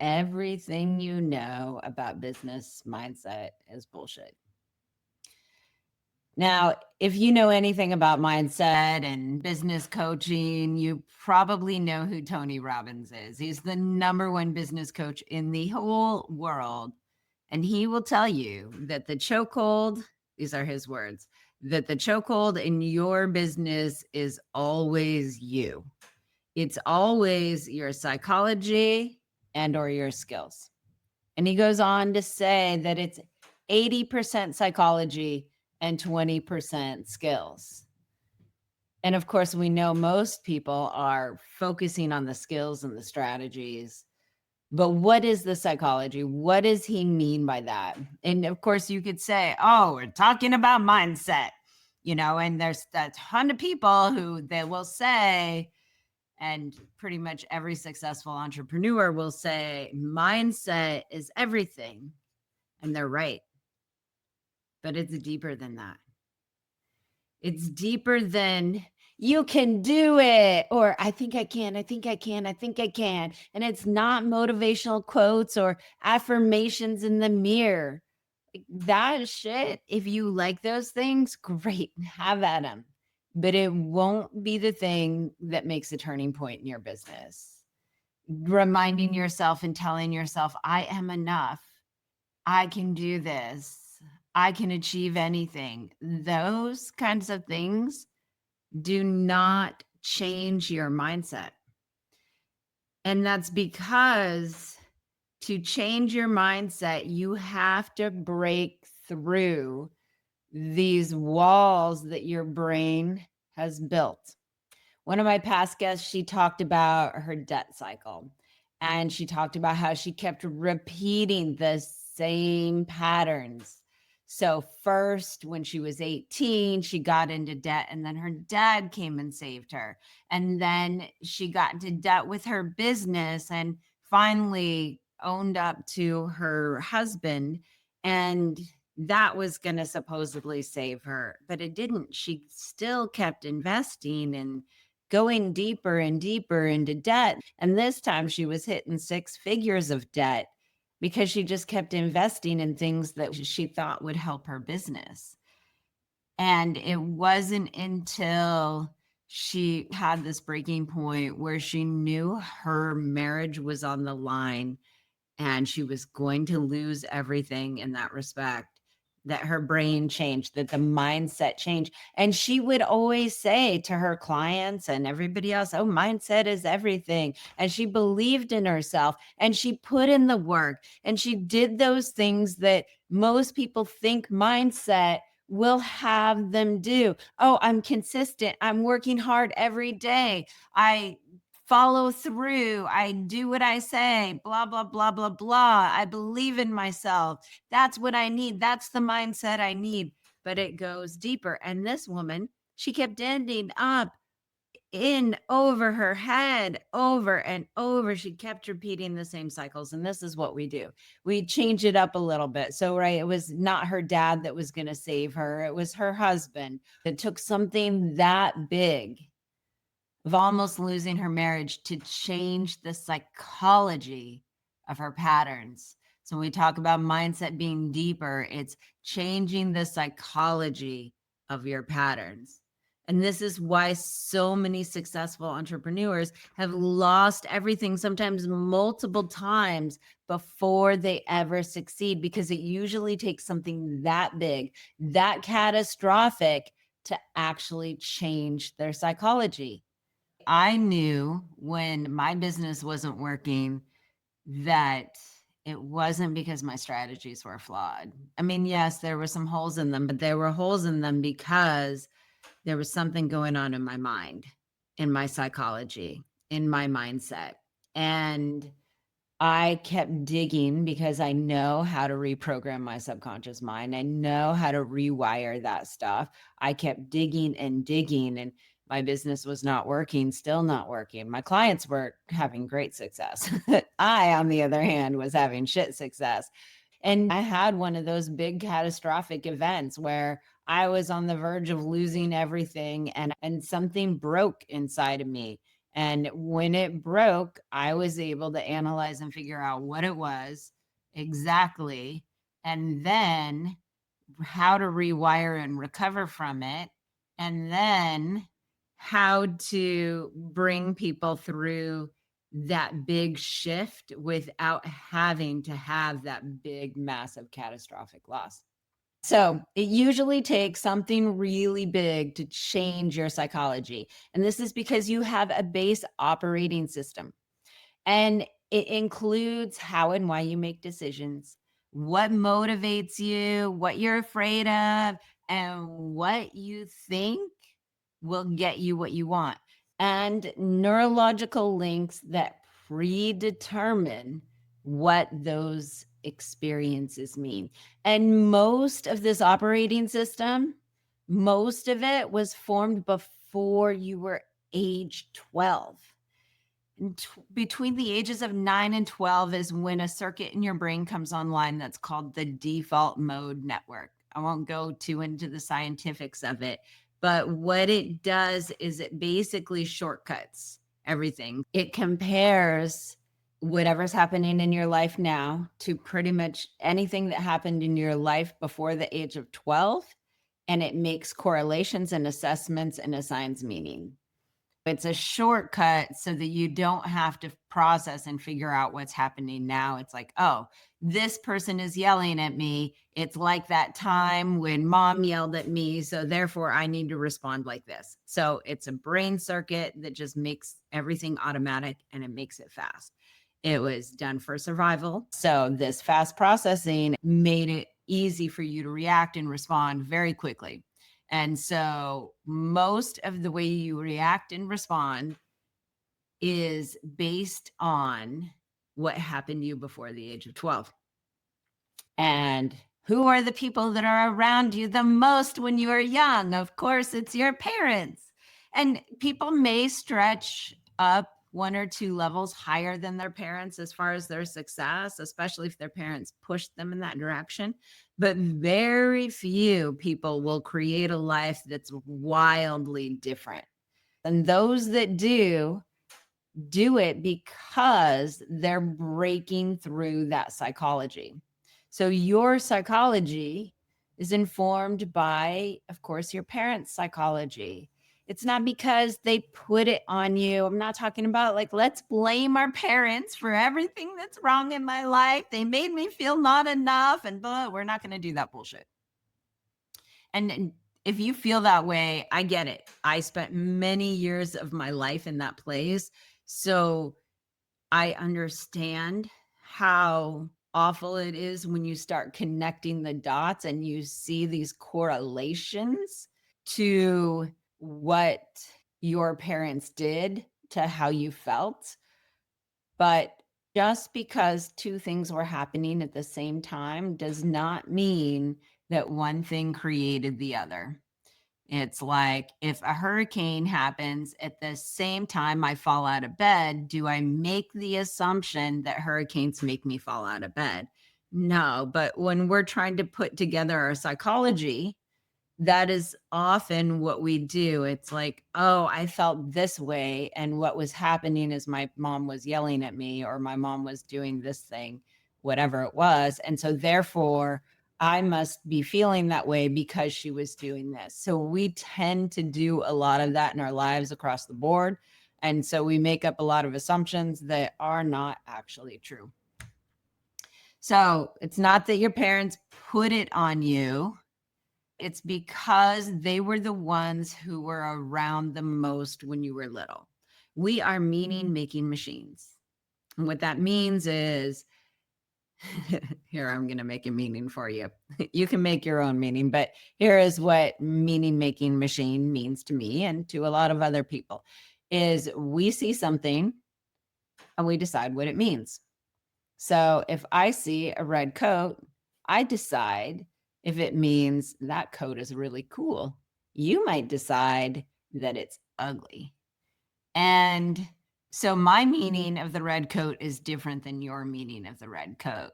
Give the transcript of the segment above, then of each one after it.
everything you know about business mindset is bullshit. Now, if you know anything about mindset and business coaching, you probably know who Tony Robbins is. He's the number one business coach in the whole world. And he will tell you that the chokehold, these are his words, that the chokehold in your business is always you. It's always your psychology and or your skills. And he goes on to say that it's 80% psychology and 20% skills. And of course, we know most people are focusing on the skills and the strategies. But what is the psychology? What does he mean by that? And of course, you could say, oh, we're talking about mindset, and there's a ton of people who they will say, and pretty much every successful entrepreneur will say, mindset is everything. And they're right. But it's deeper than that. It's deeper than you can do it, or I think I can, I think I can, I think I can. And it's not motivational quotes or affirmations in the mirror. That shit, if you like those things, great, have at them. But it won't be the thing that makes a turning point in your business. Reminding yourself and telling yourself, I am enough. I can do this. I can achieve anything. Those kinds of things do not change your mindset. And that's because to change your mindset, you have to break through these walls that your brain has built. One of my past guests, she talked about her debt cycle, and she talked about how she kept repeating the same patterns. So first, when she was 18, she got into debt, and then her dad came and saved her. And then she got into debt with her business and finally owned up to her husband. And that was going to supposedly save her, but it didn't. She still kept investing and going deeper and deeper into debt. And this time she was hitting six figures of debt because she just kept investing in things that she thought would help her business. And it wasn't until she had this breaking point where she knew her marriage was on the line and she was going to lose everything in that respect, that her brain changed, that the mindset changed. And she would always say to her clients and everybody else, oh, mindset is everything. And she believed in herself and she put in the work and she did those things that most people think mindset will have them do. Oh, I'm consistent. I'm working hard every day. I follow through. I do what I say, blah, blah, blah, blah, blah. I believe in myself. That's what I need. That's the mindset I need. But it goes deeper. And this woman, she kept ending up in over her head over and over. She kept repeating the same cycles. And this is what we do. We change it up a little bit. So, right, it was not her dad that was going to save her. It was her husband. It took something that big of almost losing her marriage to change the psychology of her patterns. So when we talk about mindset being deeper, it's changing the psychology of your patterns. And this is why so many successful entrepreneurs have lost everything, sometimes multiple times before they ever succeed, because it usually takes something that big, that catastrophic to actually change their psychology. I knew when my business wasn't working that it wasn't because my strategies were flawed. I mean, yes, there were some holes in them, but there were holes in them because there was something going on in my mind, in my psychology, in my mindset. And I kept digging because I know how to reprogram my subconscious mind. I know how to rewire that stuff. I kept digging and digging, and my business was not working, still not working. My clients were having great success. I, on the other hand, was having shit success. And I had one of those big catastrophic events where I was on the verge of losing everything and something broke inside of me. And when it broke, I was able to analyze and figure out what it was exactly, and then how to rewire and recover from it, and then how to bring people through that big shift without having to have that big, massive, catastrophic loss. So it usually takes something really big to change your psychology. And this is because you have a base operating system. And it includes how and why you make decisions, what motivates you, what you're afraid of, and what you think will get you what you want. And neurological links that predetermine what those experiences mean. And most of this operating system, most of it was formed before you were age 12. Between the ages of 9 and 12 is when a circuit in your brain comes online that's called the default mode network. I won't go too into the scientifics of it, but what it does is it basically shortcuts everything. It compares whatever's happening in your life now to pretty much anything that happened in your life before the age of 12, and it makes correlations and assessments and assigns meaning. It's a shortcut so that you don't have to process and figure out what's happening now. It's like, oh, this person is yelling at me. It's like that time when mom yelled at me. So therefore, I need to respond like this. So it's a brain circuit that just makes everything automatic and it makes it fast. It was done for survival. So this fast processing made it easy for you to react and respond very quickly. And so most of the way you react and respond is based on what happened to you before the age of 12. And who are the people that are around you the most when you are young? Of course, it's your parents. And people may stretch up 1 or 2 levels higher than their parents as far as their success, especially if their parents pushed them in that direction. But very few people will create a life that's wildly different. And those that do it because they're breaking through that psychology. So your psychology is informed by, of course, your parents' psychology. It's not because they put it on you. I'm not talking about like, let's blame our parents for everything that's wrong in my life. They made me feel not enough and blah. We're not going to do that bullshit. And if you feel that way, I get it. I spent many years of my life in that place. So I understand how awful it is when you start connecting the dots and you see these correlations to what your parents did to how you felt. But just because two things were happening at the same time does not mean that one thing created the other. It's like if a hurricane happens at the same time I fall out of bed, do I make the assumption that hurricanes make me fall out of bed? No, but when we're trying to put together our psychology, that is often what we do. It's like, oh, I felt this way. And what was happening is my mom was yelling at me, or my mom was doing this thing, whatever it was. And so therefore, I must be feeling that way because she was doing this. So we tend to do a lot of that in our lives across the board. And so we make up a lot of assumptions that are not actually true. So it's not that your parents put it on you. It's because they were the ones who were around the most when you were little. We are meaning-making machines. And what that means is, here, I'm going to make a meaning for you. You can make your own meaning, but here is what meaning-making machine means to me and to a lot of other people, is we see something and we decide what it means. So if I see a red coat, I decide if it means that coat is really cool. You might decide that it's ugly. And so my meaning of the red coat is different than your meaning of the red coat.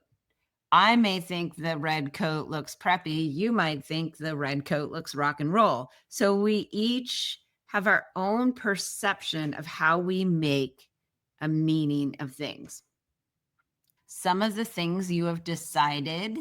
I may think the red coat looks preppy. You might think the red coat looks rock and roll. So we each have our own perception of how we make a meaning of things. Some of the things you have decided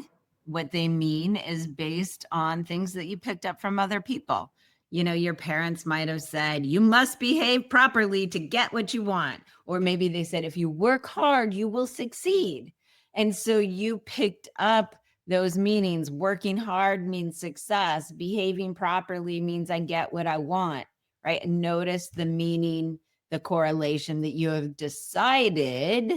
what they mean is based on things that you picked up from other people. Your parents might have said, you must behave properly to get what you want. Or maybe they said, if you work hard, you will succeed. And so you picked up those meanings. Working hard means success. Behaving properly means I get what I want, right? And notice the meaning, the correlation that you have decided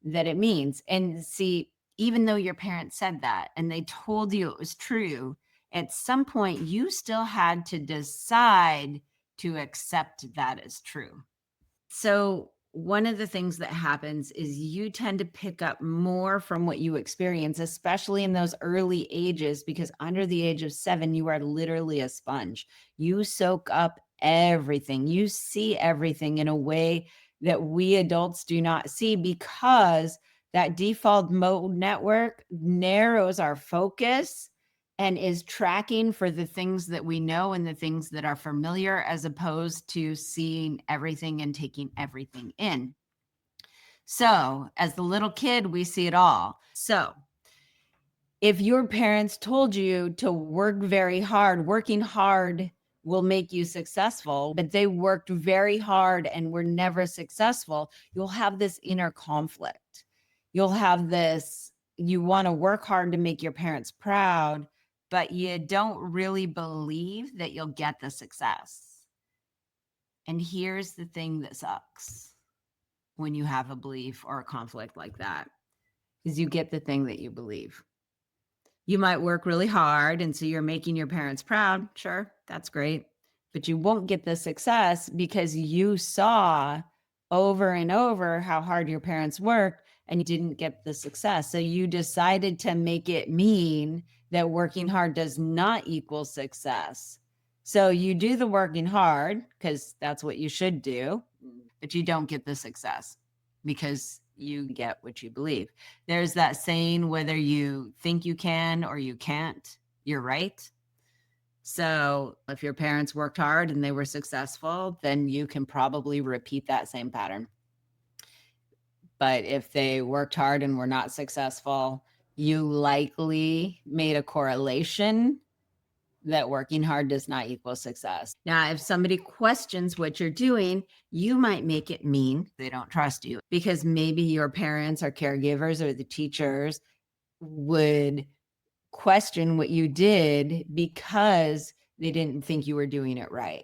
that it means. And see, even though your parents said that and they told you it was true, at some point you still had to decide to accept that as true. So, one of the things that happens is you tend to pick up more from what you experience, especially in those early ages, because under the age of 7, you are literally a sponge. You soak up everything, you see everything in a way that we adults do not see because that default mode network narrows our focus and is tracking for the things that we know and the things that are familiar, as opposed to seeing everything and taking everything in. So, as the little kid, we see it all. So, if your parents told you to work very hard, working hard will make you successful, but they worked very hard and were never successful, you'll have this inner conflict. You'll have this, you want to work hard to make your parents proud, but you don't really believe that you'll get the success. And here's the thing that sucks when you have a belief or a conflict like that, is you get the thing that you believe. You might work really hard, and so you're making your parents proud. Sure, that's great. But you won't get the success because you saw over and over how hard your parents worked and you didn't get the success. So you decided to make it mean that working hard does not equal success. So you do the working hard because that's what you should do, but you don't get the success because you get what you believe. There's that saying, whether you think you can or you can't, you're right. So if your parents worked hard and they were successful, then you can probably repeat that same pattern. But if they worked hard and were not successful, you likely made a correlation that working hard does not equal success. Now, if somebody questions what you're doing, you might make it mean they don't trust you because maybe your parents or caregivers or the teachers would question what you did because they didn't think you were doing it right.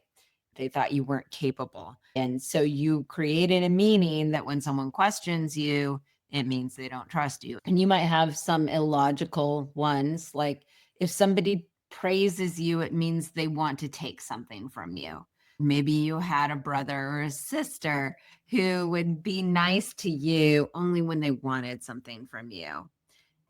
They thought you weren't capable. And so you created a meaning that when someone questions you, it means they don't trust you. And you might have some illogical ones, like if somebody praises you, it means they want to take something from you. Maybe you had a brother or a sister who would be nice to you only when they wanted something from you.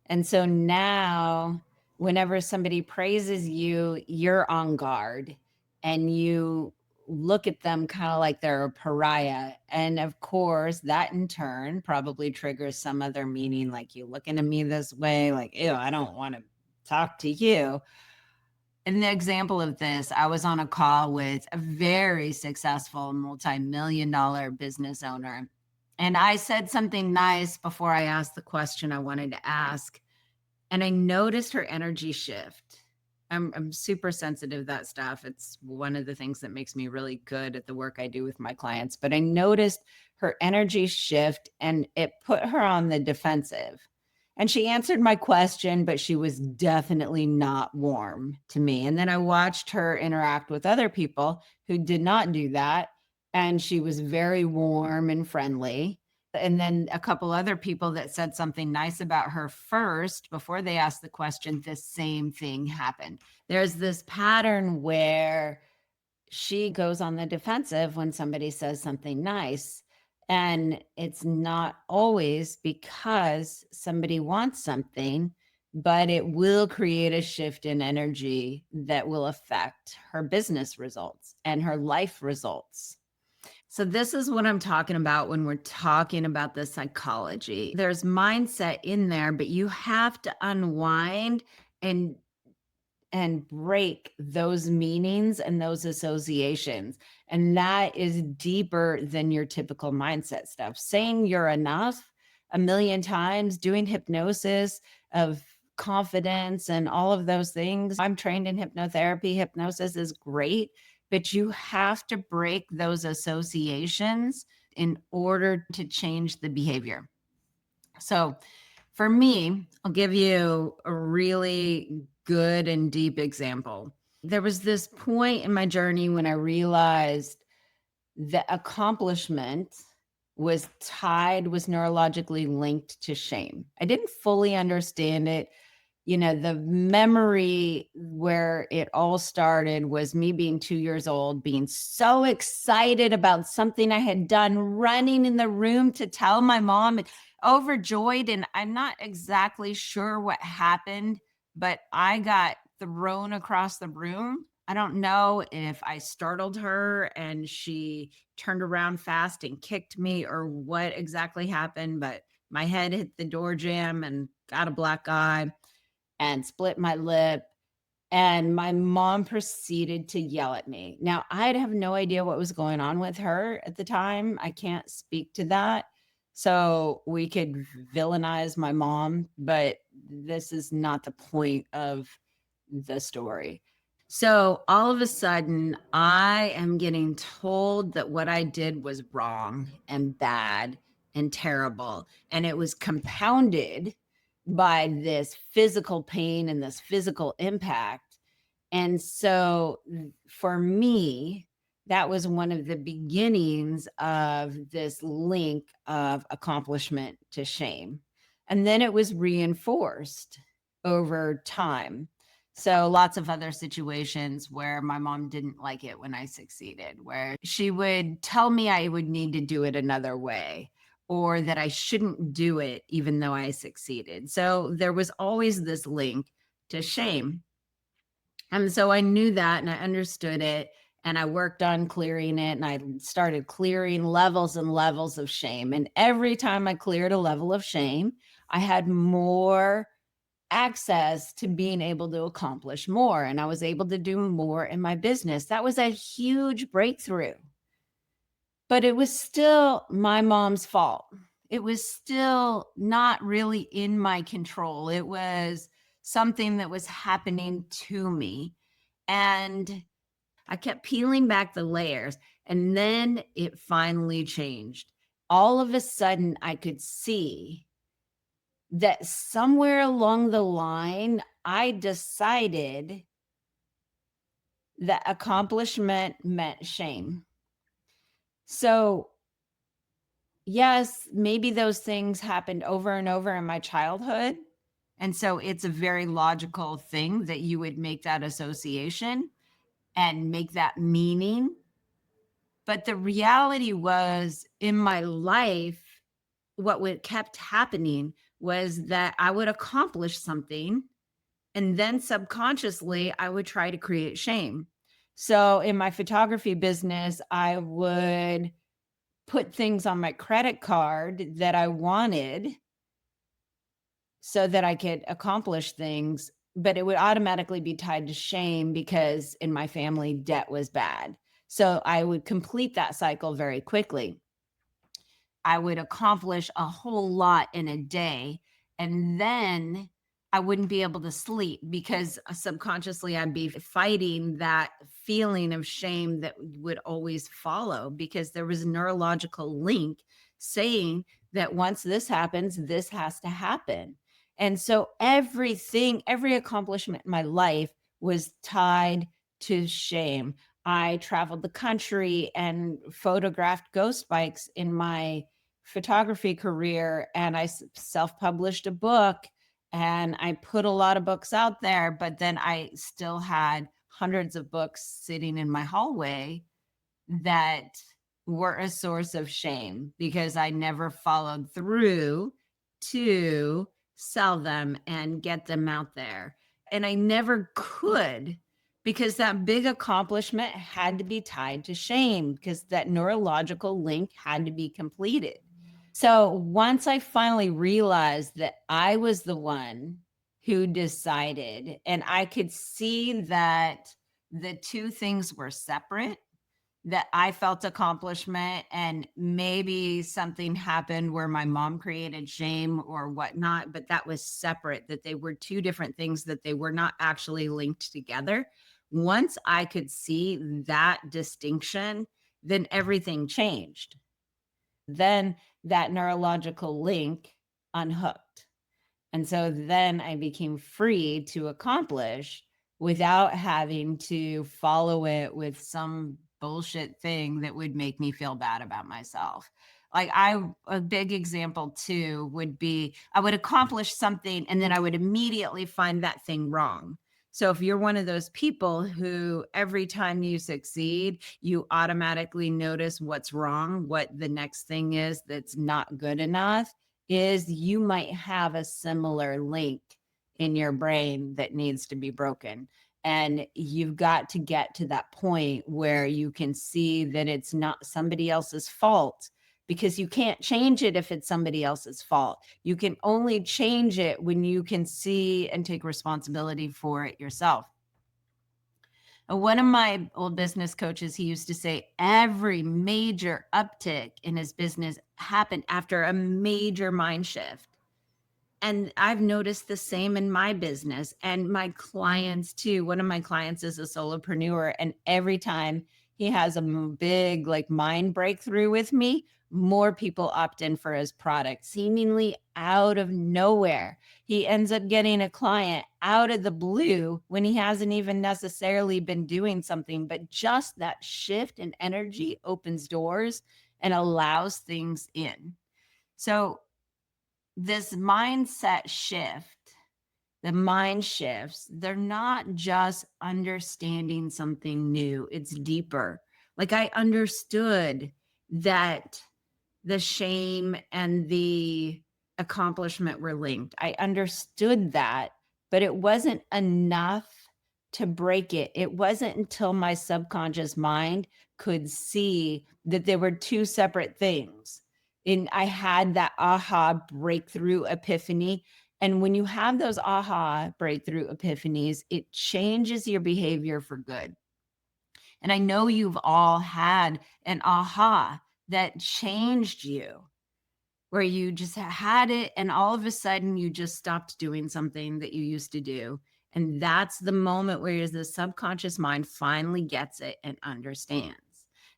And so now, whenever somebody praises you, you're on guard and you look at them kind of like they're a pariah. And of course, that in turn probably triggers some other meaning, like you looking at me this way, like, ew, I don't want to talk to you. An example of this, I was on a call with a very successful multi-million dollar business owner. And I said something nice before I asked the question I wanted to ask. And I noticed her energy shift. I'm super sensitive to that stuff. It's one of the things that makes me really good at the work I do with my clients. But I noticed her energy shift and it put her on the defensive. And she answered my question, but she was definitely not warm to me. And then I watched her interact with other people who did not do that. And she was very warm and friendly. And then a couple other people that said something nice about her first before they asked the question, the same thing happened. There's this pattern where she goes on the defensive when somebody says something nice. And it's not always because somebody wants something, but it will create a shift in energy that will affect her business results and her life results. So this is what I'm talking about when we're talking about the psychology. There's mindset in there, but you have to unwind and and break those meanings and those associations. And that is deeper than your typical mindset stuff. Saying you're enough a million times, doing hypnosis of confidence and all of those things. I'm trained in hypnotherapy. Hypnosis is great, but you have to break those associations in order to change the behavior. So, for me, I'll give you a really good and deep example. There was this point in my journey when I realized that accomplishment was neurologically linked to shame. I didn't fully understand it. The memory where it all started was me being 2 years old, being so excited about something I had done, running in the room to tell my mom, overjoyed. And I'm not exactly sure what happened, but I got thrown across the room. I don't know if I startled her and she turned around fast and kicked me or what exactly happened, but my head hit the door jamb and got a black eye and split my lip. And my mom proceeded to yell at me. Now, I'd have no idea what was going on with her at the time. I can't speak to that. So we could villainize my mom, but this is not the point of the story. So all of a sudden, I am getting told that what I did was wrong and bad and terrible. And it was compounded by this physical pain and this physical impact. And so for me, that was one of the beginnings of this link of accomplishment to shame. And then it was reinforced over time. So lots of other situations where my mom didn't like it when I succeeded, where she would tell me I would need to do it another way or that I shouldn't do it even though I succeeded. So there was always this link to shame. And so I knew that and I understood it and I worked on clearing it and I started clearing levels and levels of shame. And every time I cleared a level of shame, I had more access to being able to accomplish more and I was able to do more in my business. That was a huge breakthrough. But it was still my mom's fault. It was still not really in my control. It was something that was happening to me. And I kept peeling back the layers. And then it finally changed. All of a sudden, I could see that somewhere along the line, I decided that accomplishment meant shame. So yes, maybe those things happened over and over in my childhood. And so it's a very logical thing that you would make that association and make that meaning. But the reality was in my life, what kept happening was that I would accomplish something and then subconsciously I would try to create shame. So in my photography business, I would put things on my credit card that I wanted so that I could accomplish things, but it would automatically be tied to shame because in my family, debt was bad. So I would complete that cycle very quickly. I would accomplish a whole lot in a day. And then I wouldn't be able to sleep because subconsciously I'd be fighting that feeling of shame that would always follow because there was a neurological link saying that once this happens, this has to happen. And so every accomplishment in my life was tied to shame. I traveled the country and photographed ghost bikes in my photography career and I self-published a book and I put a lot of books out there, but then I still had hundreds of books sitting in my hallway that were a source of shame because I never followed through to sell them and get them out there. And I never could because that big accomplishment had to be tied to shame because that neurological link had to be completed. So once I finally realized that I was the one who decided. And I could see that the two things were separate, that I felt accomplishment and maybe something happened where my mom created shame or whatnot, but that was separate, that they were two different things, that they were not actually linked together. Once I could see that distinction, then everything changed. Then that neurological link unhooked. And so then I became free to accomplish without having to follow it with some bullshit thing that would make me feel bad about myself. Like a big example too would be I would accomplish something and then I would immediately find that thing wrong. So if you're one of those people who every time you succeed, you automatically notice what's wrong, what the next thing is that's not good enough, is you might have a similar link in your brain that needs to be broken. And you've got to get to that point where you can see that it's not somebody else's fault, because you can't change it if it's somebody else's fault. You can only change it when you can see and take responsibility for it yourself. And one of my old business coaches, he used to say every major uptick in his business happened after a major mind shift. And I've noticed the same in my business and my clients too. One of my clients is a solopreneur, and every time he has a big like mind breakthrough with me, more people opt in for his product, seemingly out of nowhere. He ends up getting a client out of the blue when he hasn't even necessarily been doing something, but just that shift in energy opens doors and allows things in. So this mindset shift, the mind shifts, they're not just understanding something new, it's deeper. Like I understood that the shame and the accomplishment were linked. I understood that, but it wasn't enough to break it. It wasn't until my subconscious mind could see that there were two separate things. And I had that aha breakthrough epiphany. And when you have those aha breakthrough epiphanies, it changes your behavior for good. And I know you've all had an aha that changed you, where you just had it and all of a sudden you just stopped doing something that you used to do. And that's the moment where the subconscious mind finally gets it and understands.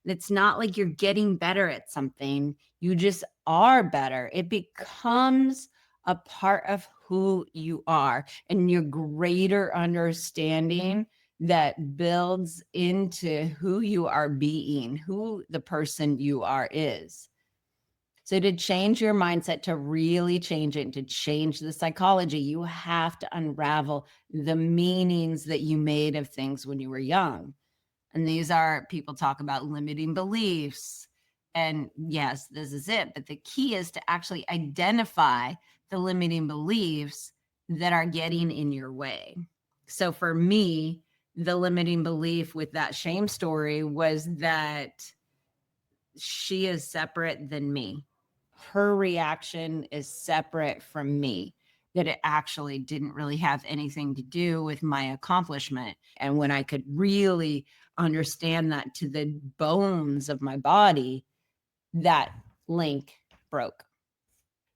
It's not like you're getting better at something, you just are better. It becomes a part of who you are, and your greater understanding that builds into who you are being, who the person you are is. So to change your mindset, to really change it, to change the psychology, you have to unravel the meanings that you made of things when you were young. And these are, people talk about limiting beliefs. And yes, this is it. But the key is to actually identify the limiting beliefs that are getting in your way. So for me, the limiting belief with that shame story was that she is separate than me. Her reaction is separate from me, that it actually didn't really have anything to do with my accomplishment. And when I could really understand that to the bones of my body, that link broke.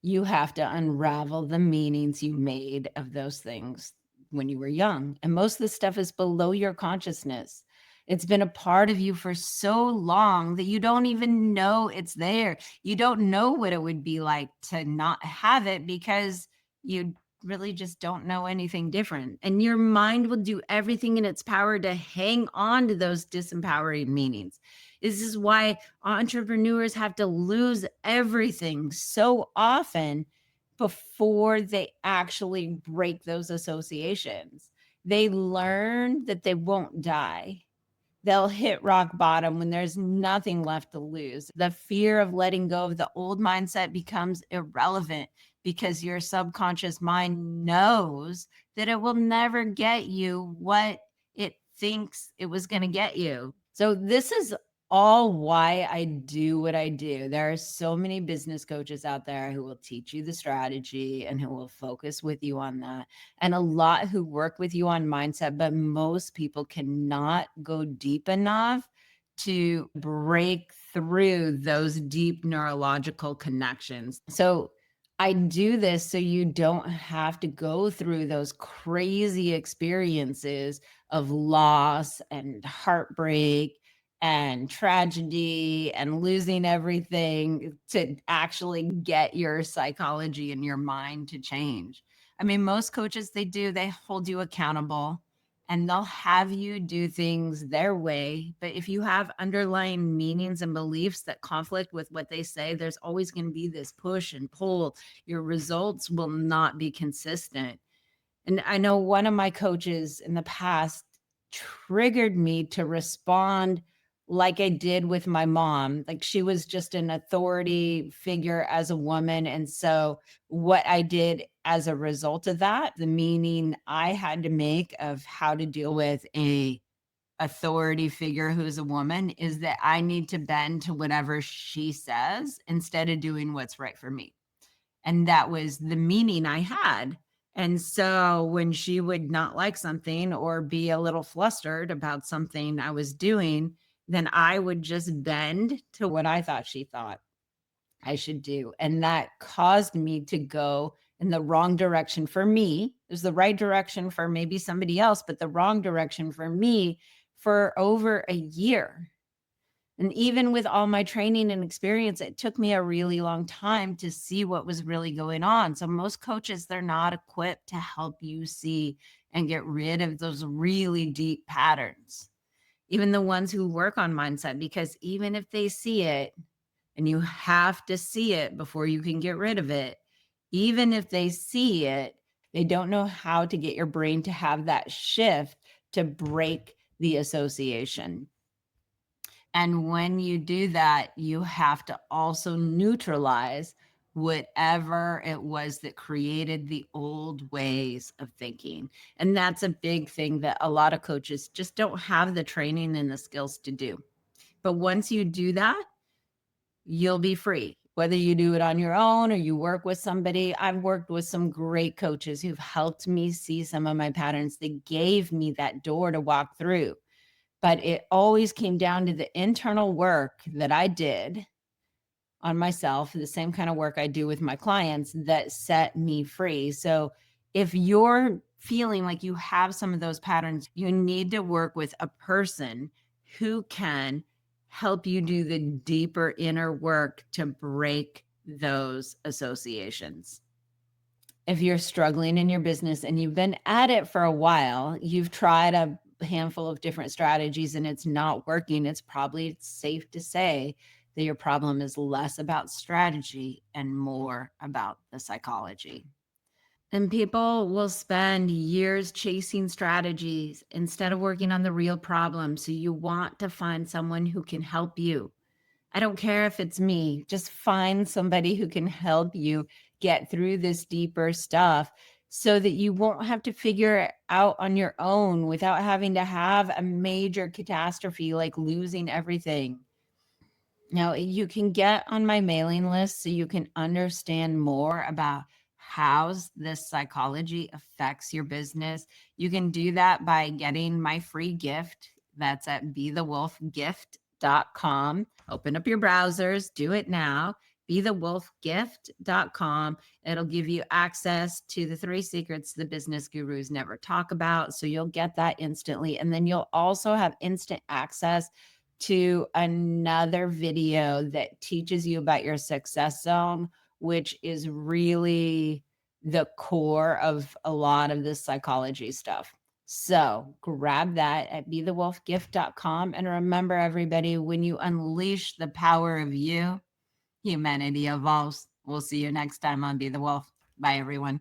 You have to unravel the meanings you made of those things when you were young. And most of the stuff is below your consciousness. It's been a part of you for so long that you don't even know it's there. You don't know what it would be like to not have it, because you really just don't know anything different. And your mind will do everything in its power to hang on to those disempowering meanings. This is why entrepreneurs have to lose everything so often before they actually break those associations. They learn that they won't die. They'll hit rock bottom when there's nothing left to lose. The fear of letting go of the old mindset becomes irrelevant, because your subconscious mind knows that it will never get you what it thinks it was going to get you. So this is all why I do what I do. There are so many business coaches out there who will teach you the strategy and who will focus with you on that. And a lot who work with you on mindset, but most people cannot go deep enough to break through those deep neurological connections. So I do this so you don't have to go through those crazy experiences of loss and heartbreak and tragedy and losing everything to actually get your psychology and your mind to change. I mean, most coaches, they hold you accountable and they'll have you do things their way. But if you have underlying meanings and beliefs that conflict with what they say, there's always going to be this push and pull. Your results will not be consistent. And I know one of my coaches in the past triggered me to respond like I did with my mom. Like she was just an authority figure as a woman. And so what I did as a result of that, the meaning I had to make of how to deal with a authority figure who's a woman is that I need to bend to whatever she says instead of doing what's right for me. And that was the meaning I had. And so when she would not like something or be a little flustered about something I was doing, then I would just bend to what I thought she thought I should do. And that caused me to go in the wrong direction for me. It was the right direction for maybe somebody else, but the wrong direction for me for over a year. And even with all my training and experience, it took me a really long time to see what was really going on. So most coaches, they're not equipped to help you see and get rid of those really deep patterns. Even the ones who work on mindset, because even if they see it, and you have to see it before you can get rid of it, even if they see it, they don't know how to get your brain to have that shift to break the association. And when you do that, you have to also neutralize whatever it was that created the old ways of thinking. And that's a big thing that a lot of coaches just don't have the training and the skills to do. But once you do that, you'll be free. Whether you do it on your own or you work with somebody, I've worked with some great coaches who've helped me see some of my patterns. They gave me that door to walk through. But it always came down to the internal work that I did on myself, the same kind of work I do with my clients that set me free. So if you're feeling like you have some of those patterns, you need to work with a person who can help you do the deeper inner work to break those associations. If you're struggling in your business and you've been at it for a while, you've tried a handful of different strategies and it's not working, it's probably safe to say that your problem is less about strategy and more about the psychology. And people will spend years chasing strategies instead of working on the real problem. So you want to find someone who can help you. I don't care if it's me, just find somebody who can help you get through this deeper stuff so that you won't have to figure it out on your own without having to have a major catastrophe like losing everything. Now, you can get on my mailing list so you can understand more about how this psychology affects your business. You can do that by getting my free gift. That's at bethewolfgift.com. Open up your browsers, do it now. Bethewolfgift.com. It'll give you access to the 3 secrets the business gurus never talk about. So you'll get that instantly. And then you'll also have instant access to another video that teaches you about your success zone, which is really the core of a lot of this psychology stuff. So grab that at bethewolfgift.com. And remember, everybody, when you unleash the power of you, humanity evolves. We'll see you next time on Be the Wolf. Bye, everyone.